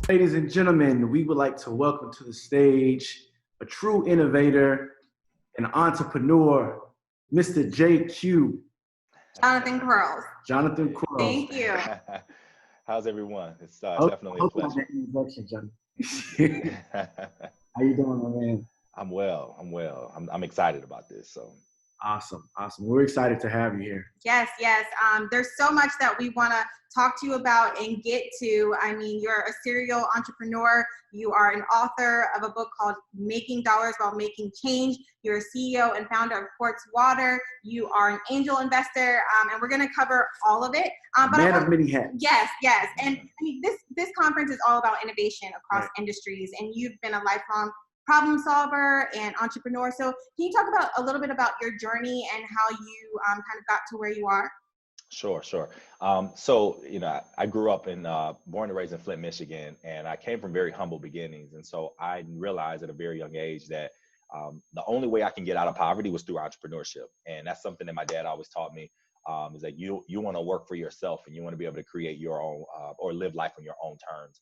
Ladies and gentlemen, we would like to welcome to the stage a true innovator and entrepreneur, Mr. JQ. Jonathan Quarles. Jonathan Quarles. Thank you. How's everyone? It's definitely a pleasure. That introduction, Jonathan. How you doing, my man? I'm well. I'm excited about this. So awesome. We're excited to have you here. Yes. There's so much that we want to talk to you about and get to. I mean, you're a serial entrepreneur. You are an author of a book called Making Dollars While Making Change. You're a CEO and founder of Quartz Water. You are an angel investor, and we're going to cover all of it. Man of many hats. Yes. And I mean, this conference is all about innovation across industries, and you've been a lifelong problem solver and entrepreneur. So can you talk about a little bit about your journey and how you kind of got to where you are? Sure. So, I grew up born and raised in Flint, Michigan, and I came from very humble beginnings. And so I realized at a very young age that the only way I can get out of poverty was through entrepreneurship. And that's something that my dad always taught me, is that you want to work for yourself and you want to be able to create your own or live life on your own terms.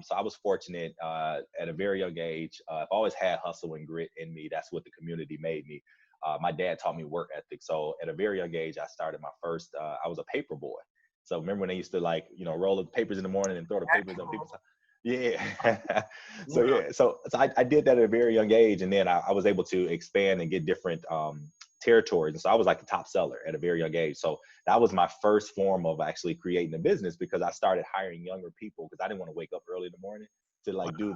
So I was fortunate at a very young age. I've always had hustle and grit in me. That's what the community made me. My dad taught me work ethic. So at a very young age, I started my first, I was a paper boy. So remember when they used to roll the papers in the morning and throw the papers on people's. Yeah. So I did that at a very young age. And then I was able to expand and get different territories. And so I was like a top seller at a very young age. So that was my first form of actually creating a business, because I started hiring younger people because I didn't want to wake up early in the morning to do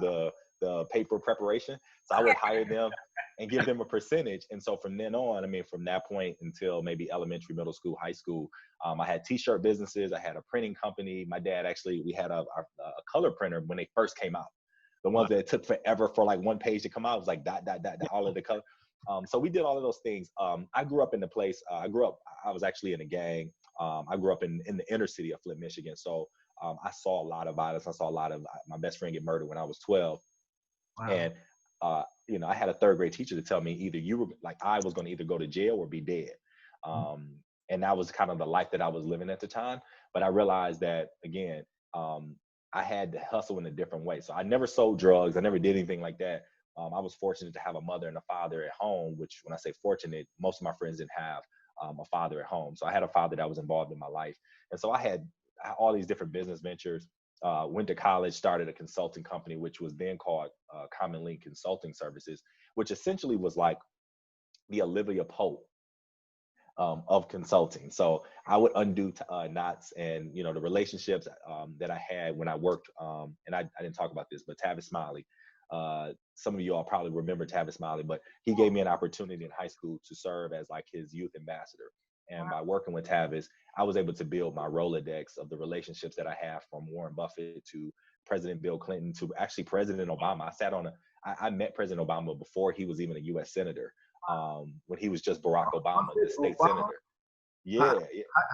the paper preparation. So I would hire them and give them a percentage. And so from then on, from that point until maybe elementary, middle school, high school, I had t-shirt businesses. I had a printing company. My dad we had a color printer when they first came out. The ones that took forever for like one page to come out. It was like dot, all of the color. So we did all of those things. I grew up in the place. I was actually in a gang. I grew up in the inner city of Flint, Michigan. So I saw a lot of violence. I saw a lot of my best friend get murdered when I was 12. Wow. And, I had a third grade teacher to tell me I was going to either go to jail or be dead. And that was kind of the life that I was living at the time. But I realized that, again, I had to hustle in a different way. So I never sold drugs. I never did anything like that. I was fortunate to have a mother and a father at home, which when I say fortunate, most of my friends didn't have a father at home. So I had a father that was involved in my life. And so I had all these different business ventures, went to college, started a consulting company, which was then called Common Link Consulting Services, which essentially was like the Olivia Pope of consulting. So I would undo knots and, the relationships that I had when I worked. And I didn't talk about this, but Tavis Smiley. Some of you all probably remember Tavis Smiley, but he gave me an opportunity in high school to serve as like his youth ambassador. And by working with Tavis, I was able to build my Rolodex of the relationships that I have, from Warren Buffett to President Bill Clinton to actually President Obama. I met President Obama before he was even a U.S. Senator, when he was just Barack Obama, the state senator. Yeah.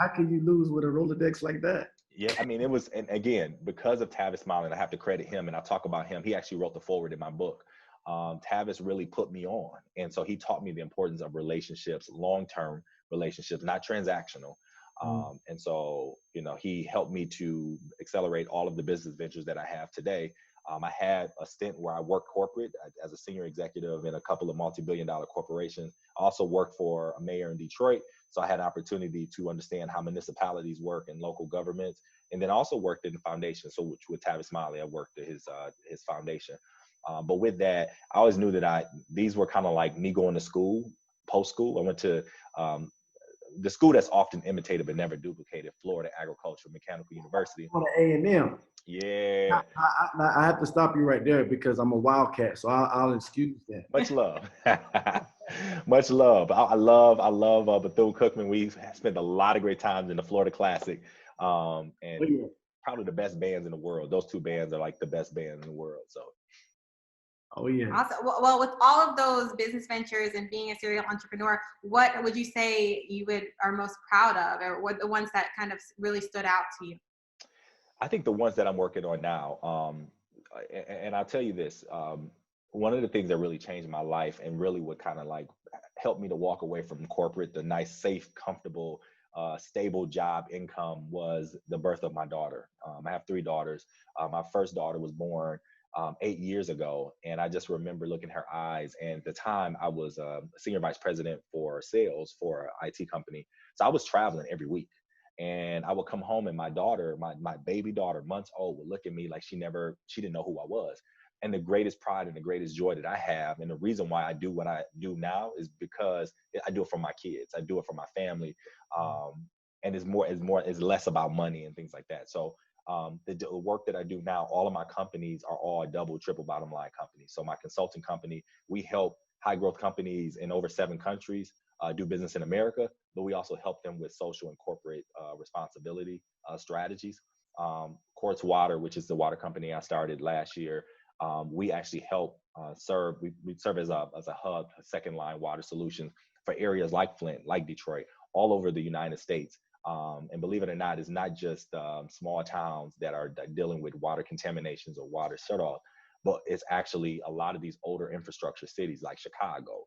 How can you lose with a Rolodex like that? Yeah, it was, and again, because of Tavis Smiley, I have to credit him, and I talk about him. He actually wrote the foreword in my book. Tavis really put me on. And so he taught me the importance of relationships, long-term relationships, not transactional. And so, he helped me to accelerate all of the business ventures that I have today. I had a stint where I worked corporate as a senior executive in a couple of multi-billion-dollar corporations. I also worked for a mayor in Detroit. So I had an opportunity to understand how municipalities work and local governments, and then also worked in the foundation. So with Tavis Smiley, I worked at his foundation. But with that, I always knew that these were kind of like me going to school, post-school. I went to the school that's often imitated but never duplicated, Florida Agricultural Mechanical University. On the A&M. Yeah. I have to stop you right there because I'm a Wildcat, so I'll excuse that. Much love. Much love. I love Bethune-Cookman. We spent a lot of great times in the Florida Classic, and probably the best bands in the world. Those two bands are like the best bands in the world. So. Oh yeah. Awesome. Well, with all of those business ventures and being a serial entrepreneur, what would you say you are most proud of, or what the ones that kind of really stood out to you? I think the ones that I'm working on now, and I'll tell you this, one of the things that really changed my life and really would kind of like help me to walk away from corporate, the nice, safe, comfortable stable job income was the birth of my daughter. I have three daughters. My first daughter was born 8 years ago. And I just remember looking at her eyes. And at the time, I was a senior vice president for sales for an IT company. So I was traveling every week. And I would come home and my daughter, my baby daughter, months old, would look at me like she didn't know who I was. And the greatest pride and the greatest joy that I have, and the reason why I do what I do now, is because I do it for my kids. I do it for my family. And it's less about money and things like that. So the work that I do now, all of my companies are all double, triple bottom line companies. So my consulting company, we help high growth companies in over 7 countries do business in America, but we also help them with social and corporate responsibility strategies. Quartz Water, which is the water company I started last year, we actually help we serve as a hub, a second line water solutions for areas like Flint, like Detroit, all over the United States. And believe it or not, it's not just small towns that are dealing with water contaminations or water shutoff, but it's actually a lot of these older infrastructure cities like Chicago.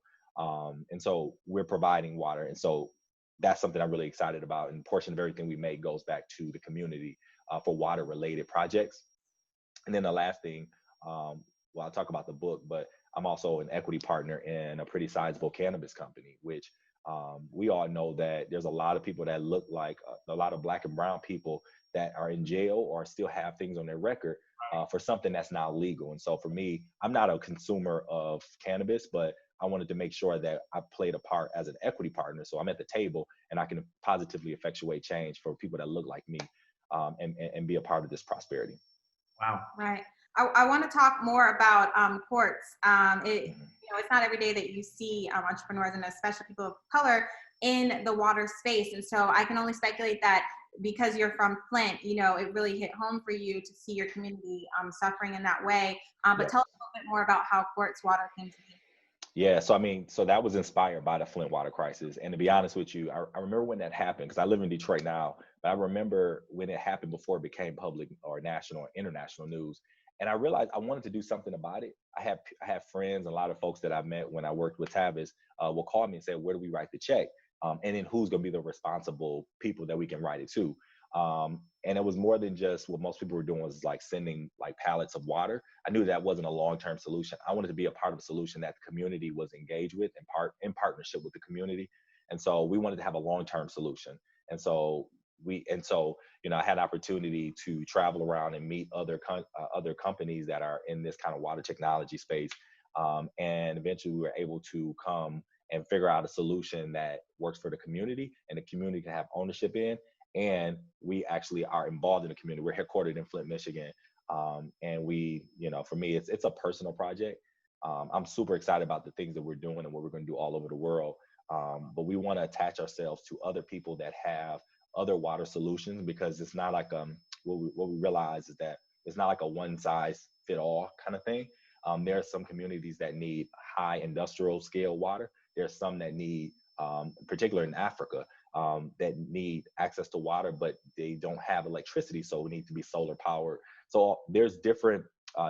And so we're providing water. And so that's something I'm really excited about. And a portion of everything we make goes back to the community for water related projects. And then the last thing, well, I'll talk about the book, but I'm also an equity partner in a pretty sizable cannabis company, which we all know that there's a lot of people that look like a lot of Black and brown people that are in jail or still have things on their record for something that's not legal. And so for me, I'm not a consumer of cannabis, but I wanted to make sure that I played a part as an equity partner. So I'm at the table and I can positively effectuate change for people that look like me and be a part of this prosperity. Wow. Right. I want to talk more about Quartz. It's not every day that you see entrepreneurs and especially people of color in the water space. And so I can only speculate that because you're from Flint, it really hit home for you to see your community suffering in that way. But tell us a little bit more about how Quartz Water came to be. Yeah, so that was inspired by the Flint water crisis. And to be honest with you, I remember when that happened because I live in Detroit now, but I remember when it happened before it became public or national or international news. And I realized I wanted to do something about it. I have friends, a lot of folks that I met when I worked with Tavis will call me and say, where do we write the check? And then who's going to be the responsible people that we can write it to? And it was more than just what most people were doing was like sending like pallets of water. I knew that wasn't a long-term solution. I wanted to be a part of a solution that the community was engaged with in partnership with the community. And so we wanted to have a long-term solution. And so I had opportunity to travel around and meet other companies that are in this kind of water technology space. And eventually we were able to come and figure out a solution that works for the community and the community can have ownership in. And we actually are involved in the community. We're headquartered in Flint, Michigan. And for me, it's a personal project. I'm super excited about the things that we're doing and what we're going to do all over the world. But we want to attach ourselves to other people that have other water solutions, because it's not like what we realize is that it's not like a one size fit all kind of thing. There are some communities that need high industrial scale water. There's some that need, particularly in Africa, that need access to water, but they don't have electricity, so it needs to be solar powered. So there's different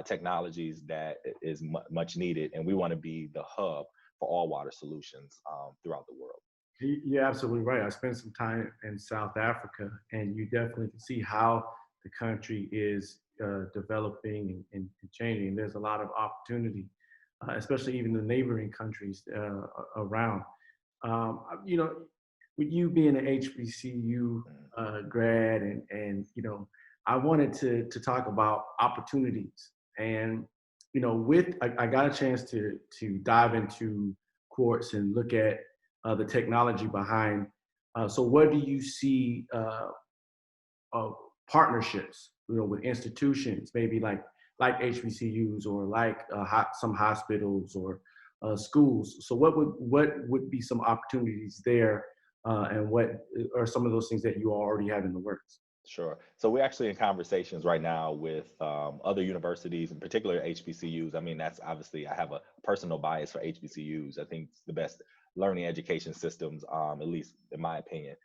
technologies that is much needed, and we want to be the hub for all water solutions throughout the world. You're absolutely right. I spent some time in South Africa, and you definitely can see how the country is developing and changing. There's a lot of opportunity, especially even the neighboring countries around. With you being an HBCU grad, and I wanted to talk about opportunities. And I got a chance to dive into Quartz and look at the technology behind. So what do you see partnerships, with institutions, maybe like HBCUs or like some hospitals or schools? So what would be some opportunities there, and what are some of those things that you already have in the works? Sure. So we're actually in conversations right now with other universities, in particular HBCUs. I mean, that's obviously, I have a personal bias for HBCUs. I think it's the best learning education systems, at least in my opinion.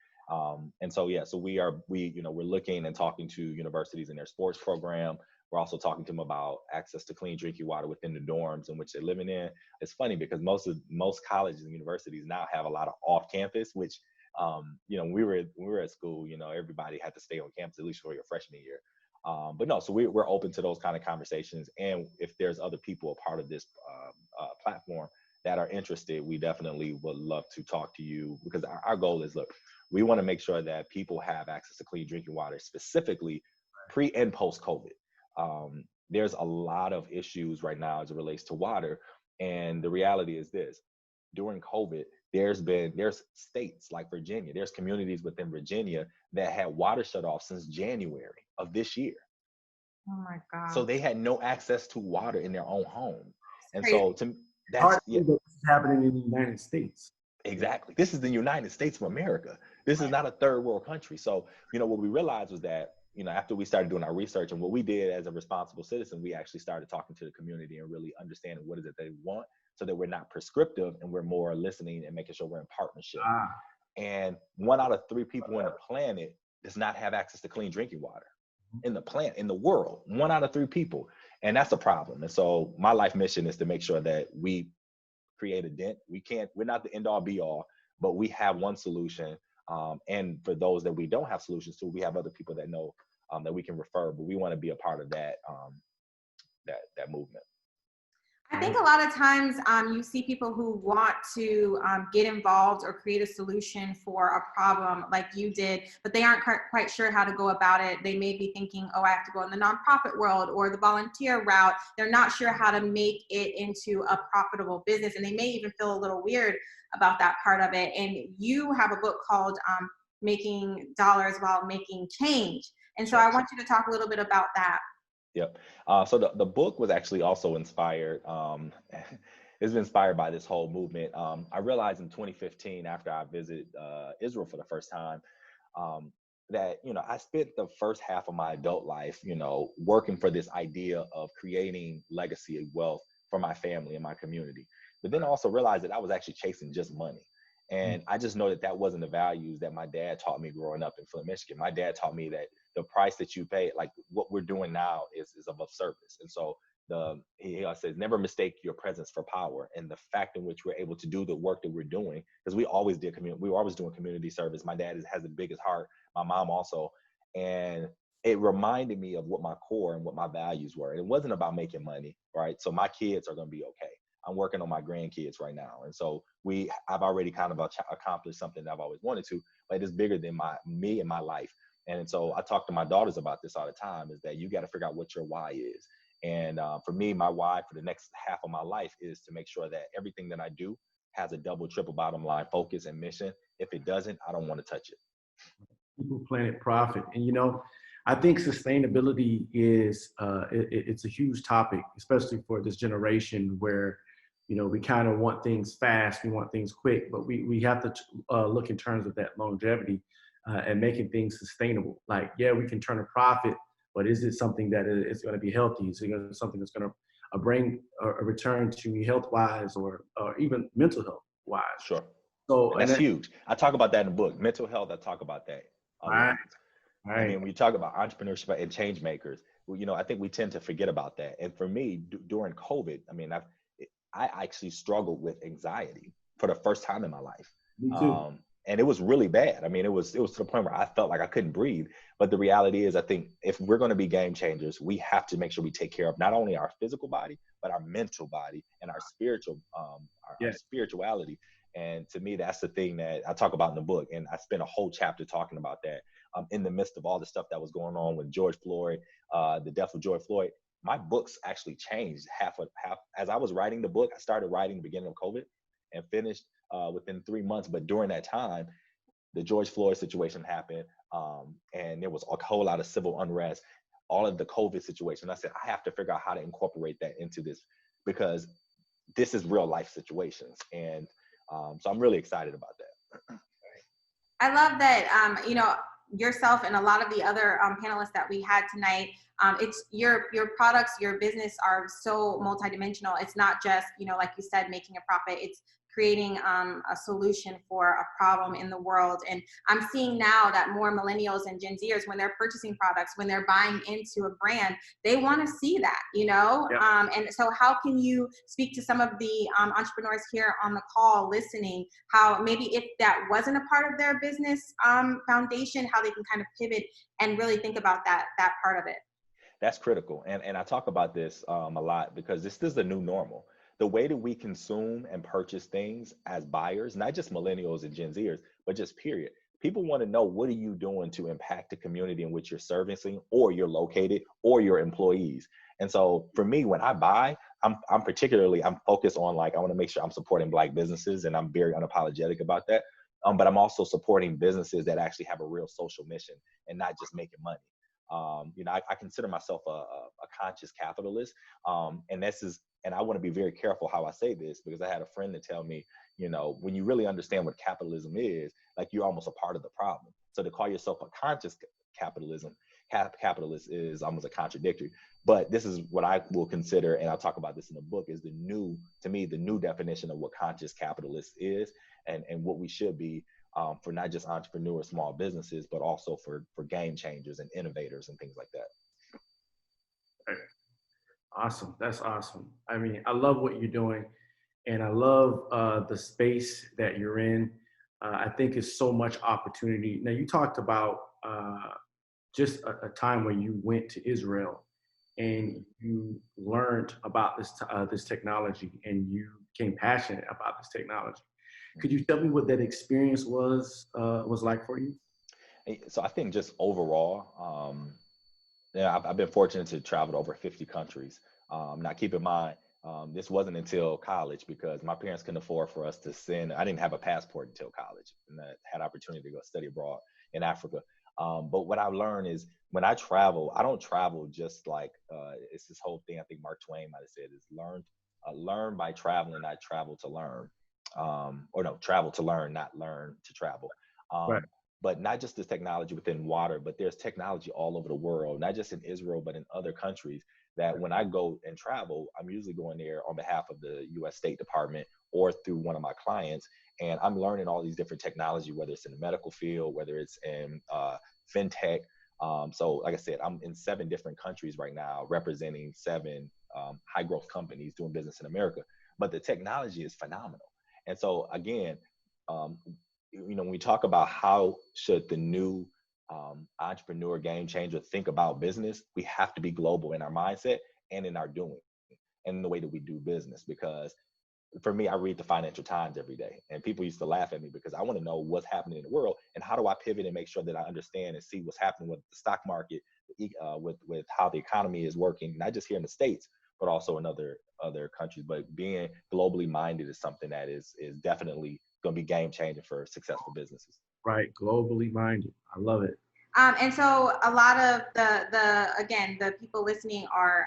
And so, yeah, so we're looking and talking to universities in their sports program. We're also talking to them about access to clean drinking water within the dorms in which they're living in. It's funny because most colleges and universities now have a lot of off campus, which When we were at school, everybody had to stay on campus at least for your freshman year. But no, so we're open to those kind of conversations. And if there's other people a part of this platform that are interested, we definitely would love to talk to you, because our goal is, look, we want to make sure that people have access to clean drinking water, specifically pre and post COVID. There's a lot of issues right now as it relates to water. And the reality is this: during COVID, there's states like Virginia, there's communities within Virginia that had water shut off since January of this year. Oh my God. So they had no access to water in their own home. And crazy. so that's this is happening in the United States. Exactly. This is the United States of America. This is not a third world country. So, what we realized was that, after we started doing our research, and what we did as a responsible citizen, we actually started talking to the community and really understanding what is it they want, so that we're not prescriptive and we're more listening and making sure we're in partnership. And 1 out of 3 people on the planet does not have access to clean drinking water in the world. 1 out of 3 people. And that's a problem. And so my life mission is to make sure that we create a dent. We're not the end all be all, but we have one solution. And for those that we don't have solutions to, we have other people that know that we can refer, but we want to be a part of that movement. I think a lot of times you see people who want to get involved or create a solution for a problem like you did, but they aren't quite sure how to go about it. They may be thinking, oh, I have to go in the nonprofit world or the volunteer route. They're not sure how to make it into a profitable business, and they may even feel a little weird about that part of it. And you have a book called Making Dollars While Making Change. And so I want you to talk a little bit about that. Yep. So the book was actually also inspired. It's been inspired by this whole movement. I realized in 2015, after I visited Israel for the first time, that, I spent the first half of my adult life, working for this idea of creating legacy and wealth for my family and my community. But then I also realized that I was actually chasing just money. And I just know that wasn't the values that my dad taught me growing up in Flint, Michigan. My dad taught me that the price that you pay, like what we're doing now, is above service. And so he says, never mistake your presence for power. And the fact in which we're able to do the work that we're doing, because we were always doing community service. My dad has the biggest heart, my mom also. And it reminded me of what my core and what my values were. It wasn't about making money, right? So my kids are going to be okay. I'm working on my grandkids right now. And so I've already kind of accomplished something that I've always wanted to, but it's bigger than me and my life. And so I talk to my daughters about this all the time, is that you got to figure out what your why is. And for me, my why for the next half of my life is to make sure that everything that I do has a double, triple bottom line focus and mission. If it doesn't, I don't want to touch it. People, planet, profit. And, I think sustainability is, it's a huge topic, especially for this generation where, we kind of want things fast, we want things quick, but we have to look in terms of that longevity and making things sustainable. Like, yeah, we can turn a profit, but is it something that is going to be healthy? Is it going to be something that's going to bring a return to you health-wise or even mental health-wise? Sure. So and that's huge. I talk about that in the book. Mental health, I talk about that. Right. I mean, when you talk about entrepreneurship and change makers, I think we tend to forget about that. And for me, during COVID, I mean, I actually struggled with anxiety for the first time in my life. Me too. And it was really bad. I mean, it was to the point where I felt like I couldn't breathe. But the reality is, I think if we're going to be game changers, we have to make sure we take care of not only our physical body, but our mental body and our spiritual, our spirituality. And to me, that's the thing that I talk about in the book. And I spent a whole chapter talking about that in the midst of all the stuff that was going on with George Floyd, the death of George Floyd. My books actually changed half. As I was writing the book, I started writing the beginning of COVID and finished within 3 months. But during that time, the George Floyd situation happened, and there was a whole lot of civil unrest, all of the COVID situation. I said, I have to figure out how to incorporate that into this, because this is real life situations. And so I'm really excited about that. I love that, yourself and a lot of the other panelists that we had tonight, it's your products, your business are so multidimensional. It's not just, like you said, making a profit. It's creating a solution for a problem in the world. And I'm seeing now that more millennials and Gen Zers, when they're purchasing products, when they're buying into a brand, they want to see that, you know? Yeah. And so how can you speak to some of the entrepreneurs here on the call listening, how maybe if that wasn't a part of their business foundation, how they can kind of pivot and really think about that part of it? That's critical. And I talk about this a lot because this is the new normal. The way that we consume and purchase things as buyers, not just millennials and Gen Zers, but just period. People want to know, what are you doing to impact the community in which you're servicing or you're located or your employees? And so for me, when I buy, I'm focused on, like, I want to make sure I'm supporting Black businesses, and I'm very unapologetic about that. But I'm also supporting businesses that actually have a real social mission and not just making money. I consider myself a conscious capitalist. And I want to be very careful how I say this, because I had a friend to tell me, when you really understand what capitalism is, like, you're almost a part of the problem. So to call yourself a conscious capitalist is almost a contradictory. But this is what I will consider, and I'll talk about this in the book, is the new definition of what conscious capitalist is, and what we should be, for not just entrepreneurs, small businesses, but also for game changers and innovators and things like that. Awesome. That's awesome. I mean, I love what you're doing, and I love the space that you're in. I think it's so much opportunity. Now, you talked about just a time when you went to Israel and you learned about this technology, and you became passionate about this technology. Could you tell me what that experience was like for you? So I think just overall, I've been fortunate to travel to over 50 countries. Now, keep in mind, this wasn't until college, because my parents couldn't afford for us to send. I didn't have a passport until college, and I had opportunity to go study abroad in Africa. But what I've learned is, when I travel, I don't travel just like, it's this whole thing I think Mark Twain might have said, is learn by traveling, not travel to learn. Or no, travel to learn, not learn to travel. Right. But not just this technology within water, but there's technology all over the world, not just in Israel, but in other countries, that when I go and travel, I'm usually going there on behalf of the US State Department or through one of my clients. And I'm learning all these different technology, whether it's in the medical field, whether it's in fintech. So like I said, I'm in 7 different countries right now, representing 7 high growth companies doing business in America. But the technology is phenomenal. And so again, when we talk about how should the new entrepreneur game changer think about business, we have to be global in our mindset and in our doing and in the way that we do business. Because for me, I read the Financial Times every day, and people used to laugh at me because I want to know what's happening in the world and how do I pivot and make sure that I understand and see what's happening with the stock market, with how the economy is working, not just here in the States, but also in other countries. But being globally minded is something that is definitely going to be game changing for successful businesses. Right. Globally minded. I love it. And so a lot of the people listening are,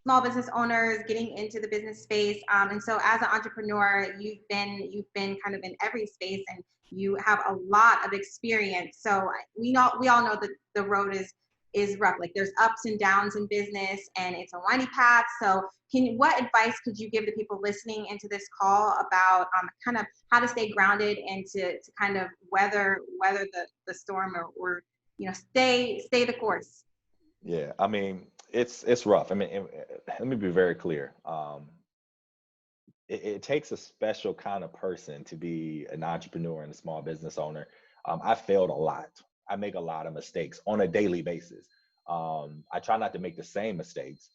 small business owners getting into the business space. And so as an entrepreneur, you've been kind of in every space, and you have a lot of experience. So we all know that the road is rough. Like, there's ups and downs in business, and it's a windy path. So what advice could you give the people listening into this call about kind of how to stay grounded and to kind of weather the storm, or stay the course? Yeah, I mean, it's rough. I mean, let me be very clear. It takes a special kind of person to be an entrepreneur and a small business owner. I failed a lot. I make a lot of mistakes on a daily basis. I try not to make the same mistakes,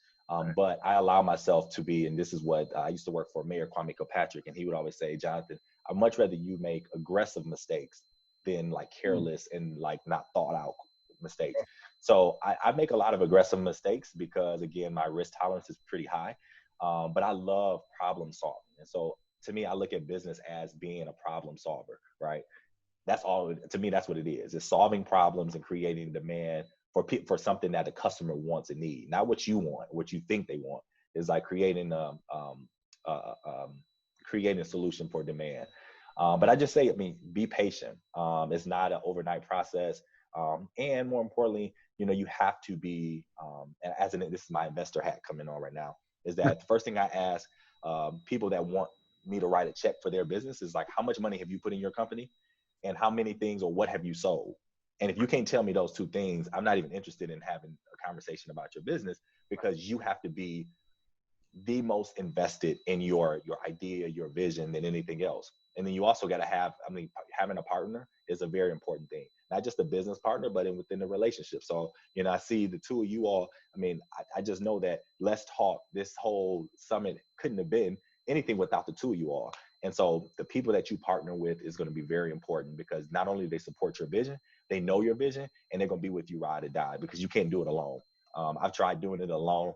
but I allow myself to be, and this is what I used to work for Mayor Kwame Kilpatrick, and he would always say, Jonathan, I'd much rather you make aggressive mistakes than like careless and like not thought out mistakes. So I make a lot of aggressive mistakes because, again, my risk tolerance is pretty high. But I love problem solving. And so to me, I look at business as being a problem solver, right? That's all, to me, that's what it is. It's solving problems and creating demand for something that the customer wants and need, not what you want, what you think they want. Is like creating creating a solution for demand. But I just say, I mean, be patient. It's not an overnight process. And more importantly, you have to be, this is my investor hat coming on right now, is that the first thing I ask people that want me to write a check for their business is like, how much money have you put in your company and how many things or what have you sold? And if you can't tell me those two things, I'm not even interested in having a conversation about your business, because you have to be the most invested in your idea, your vision than anything else. And then you also got to have, I mean, having a partner is a very important thing, not just a business partner, but within the relationship. So, you know, I see the two of you all, I mean, I just know that Let's Talk, this whole summit couldn't have been anything without the two of you all. And so the people that you partner with is going to be very important, because not only do they support your vision, they know your vision, and they're going to be with you ride or die, because you can't do it alone. I've tried doing it alone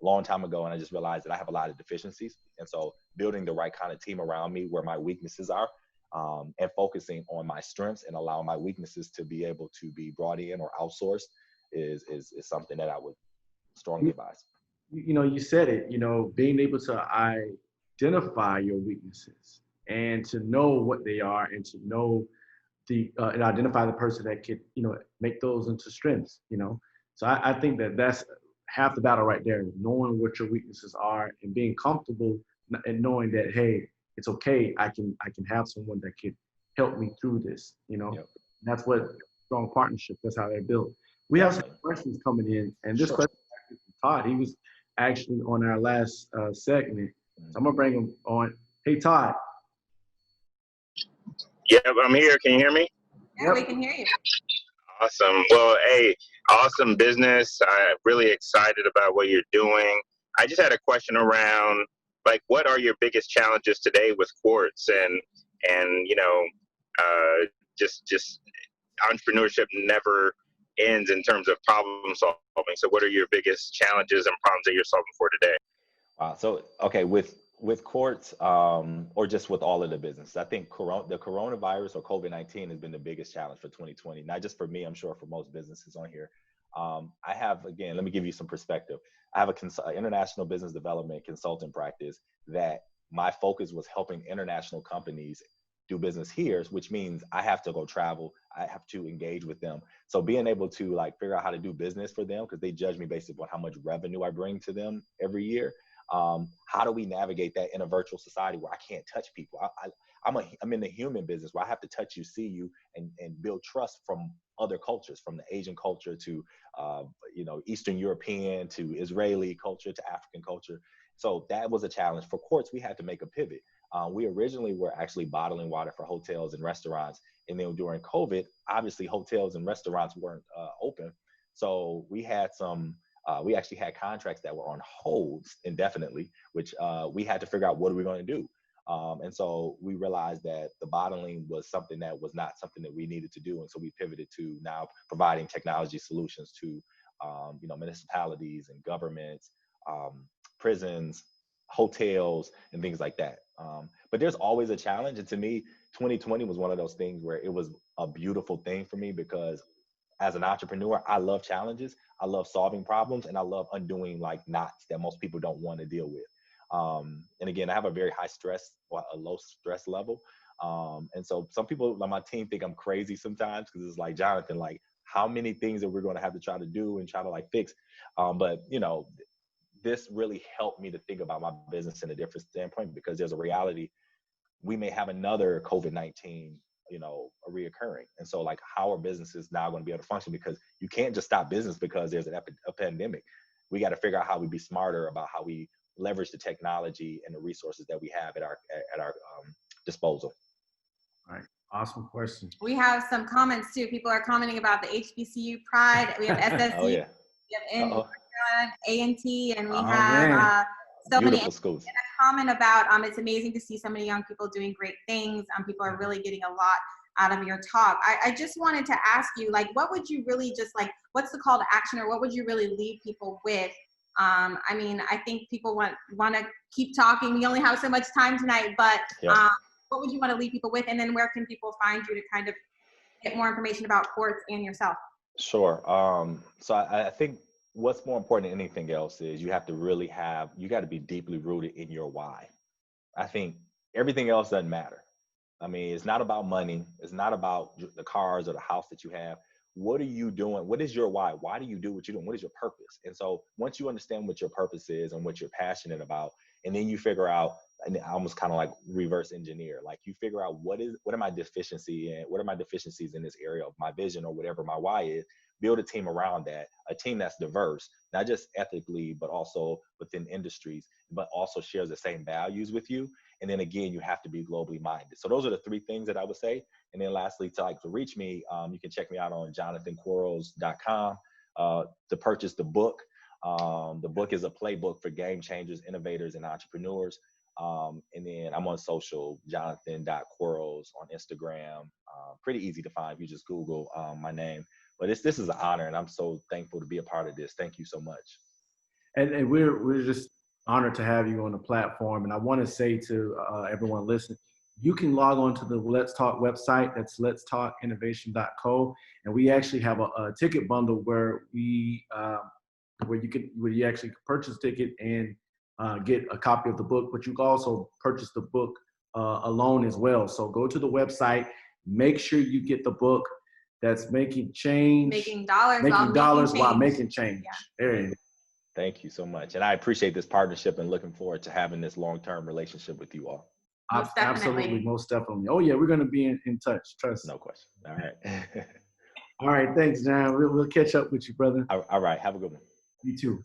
a long time ago, and I just realized that I have a lot of deficiencies. And so building the right kind of team around me where my weaknesses are, and focusing on my strengths and allow my weaknesses to be able to be brought in or outsourced is something that I would strongly advise. You know, you said it, you know, being able to identify your weaknesses and to know what they are, and to know and identify the person that could, you know, make those into strengths, you know. So I think that that's half the battle right there, knowing what your weaknesses are and being comfortable and knowing that, hey, it's okay. I can have someone that can help me through this, you know. Yep. That's what strong partnerships, that's how they're built. We have some questions coming in, and this question is actually from Todd. He was actually on our last segment. So I'm gonna bring him on. Hey, Todd. Yep, I'm here. Can you hear me? Yeah, we can hear you. Awesome. Well, hey, awesome business. I'm really excited about what you're doing. I just had a question around, like, what are your biggest challenges today with Quartz, and you know, just entrepreneurship never ends in terms of problem solving. So, what are your biggest challenges and problems that you're solving for today? So, okay, with Quartz, or just with all of the business, I think the coronavirus or COVID-19 has been the biggest challenge for 2020, not just for me, I'm sure for most businesses on here. I have, again, let me give you some perspective. I have an international business development consulting practice that my focus was helping international companies do business here, which means I have to go travel. I have to engage with them. So being able to like figure out how to do business for them, because they judge me based on how much revenue I bring to them every year. How do we navigate that in a virtual society where I can't touch people? I'm in the human business where I have to touch you, see you, and build trust from other cultures, from the Asian culture to, you know, Eastern European to Israeli culture to African culture. So that was a challenge. For Quartz, we had to make a pivot. We originally were actually bottling water for hotels and restaurants. And then during COVID, obviously hotels and restaurants weren't open. So we had we actually had contracts that were on hold indefinitely, which we had to figure out what are we going to do. And so we realized that the bottling was something that was not something that we needed to do. And so we pivoted to now providing technology solutions to, you know, municipalities and governments, prisons, hotels, and things like that. But there's always a challenge. And to me, 2020 was one of those things where it was a beautiful thing for me, because as an entrepreneur, I love challenges. I love solving problems, and I love undoing like knots that most people don't want to deal with. And again, I have a very high stress, or a low stress level. And so some people on my team think I'm crazy sometimes, because it's like, Jonathan, like, how many things that we're going to have to try to do and try to like fix. But you know, this really helped me to think about my business in a different standpoint, because there's a reality. We may have another COVID-19, you know, a reoccurring. And so like, how are businesses now going to be able to function? Because you can't just stop business because there's a pandemic. We got to figure out how we be smarter about how we leverage the technology and the resources that we have at our disposal. All right. Awesome question. We have some comments too. People are commenting about the HBCU Pride. We have SSU. Oh yeah. We have A&T, and we Oh, have so Beautiful many. schools. And a comment about it's amazing to see so many young people doing great things. People are really getting a lot out of your talk. I just wanted to ask you, like, what would you really just like, what's the call to action, or what would you really leave people with? I mean, I think people want to keep talking. We only have so much time tonight, but what would you want to leave people with? And then where can people find you to kind of get more information about Quartz and yourself? Sure. So I think what's more important than anything else is you have to really you got to be deeply rooted in your why. I think everything else doesn't matter. I mean, it's not about money. It's not about the cars or the house that you have. What are you doing? What is your why? Why do you do what you're doing? What is your purpose? And so once you understand what your purpose is and what you're passionate about, And then you figure out, and I almost kind of like reverse engineer, like you figure out what are my deficiencies in this area of my vision or whatever my why is, build a team around that, a team that's diverse, not just ethically, but also within industries, but also shares the same values with you. And then again, you have to be globally minded. So those are the three things that I would say. And then lastly, to reach me, you can check me out on jonathanquarles.com to purchase the book. The book is a playbook for game changers, innovators, and entrepreneurs. And then I'm on social, jonathan.quarles on Instagram. Pretty easy to find if you just Google my name. But this is an honor, and I'm so thankful to be a part of this. Thank you so much. And we're just honored to have you on the platform. And I want to say to everyone listening, you can log on to the Let's Talk website. That's letstalkinnovation.co. And we actually have a ticket bundle where you actually purchase a ticket and get a copy of the book, but you can also purchase the book alone as well. So go to the website, make sure you get the book that's making change, Making dollars while making change. Yeah. There you go. Thank you so much. And I appreciate this partnership and looking forward to having this long-term relationship with you all. Most definitely. Absolutely, most definitely. Oh yeah, we're going to be in touch. Trust. No question. All right. All right. Thanks, John. We'll catch up with you, brother. All right. Have a good one. You too.